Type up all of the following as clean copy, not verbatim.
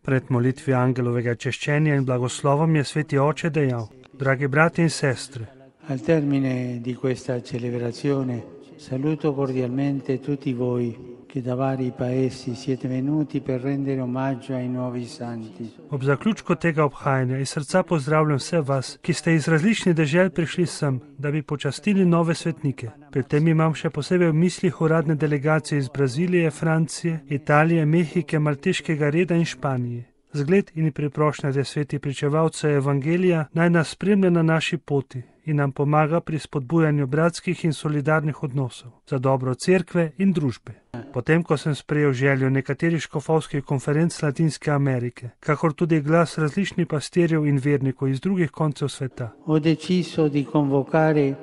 Pred molitvijo angelovega češčenja in blagoslovom je sveti oče dejal: Dragi brati in sestre, Al termine di questa celebrazione saluto cordialmente tutti voi che da vari paesi siete venuti per rendere omaggio ai nuovi santi. ob zaključku tega obhajanja iz srca pozdravljam vse vas, ki ste iz različnih dežel prišli sem, da bi počastili nove svetnike. Pri tem imam še posebej v mislih uradne delegacije iz Brazilije, Francije, Italije, Mehike, Malteškega reda in Španije. Zgled in priprošnja za sveti pričevalce Evangelija naj nas spremlja na naši poti in nam pomaga pri spodbujanju bratskih in solidarnih odnosov za dobro cerkve in družbe. Potem, ko sem sprejel željo nekaterih škofovskih konferenc Latinske Amerike, kakor tudi glas različnih pastirjev in vernikov iz drugih koncev sveta, Ho deciso di convocare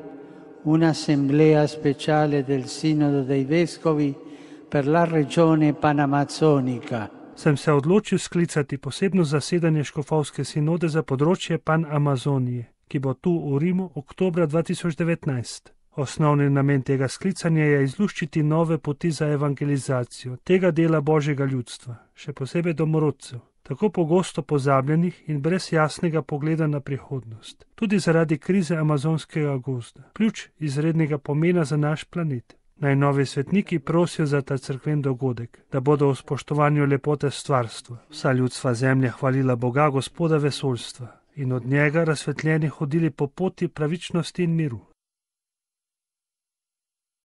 un'assemblea speciale del Sinodo dei Vescovi per la regione panamazzonica. sem se odločil sklicati posebno zasedanje škofovske sinode za področje Panamazonije, ki bo tu v Rimu oktobra 2019. Osnovni namen tega sklicanja je izluščiti nove poti za evangelizacijo tega dela božjega ljudstva, še posebej domorodcev, tako pogosto pozabljenih in brez jasnega pogleda na prihodnost, tudi zaradi krize amazonskega gozda, ključ izrednega pomena za naš planet. Naj novi svetniki prosijo za ta cerkven dogodek, da bodo v spoštovanju lepote stvarstva vsa ljudstva zemlje hvalila Boga, Gospoda vesoljstva, in od njega razsvetljeni hodili po poti pravičnosti in miru.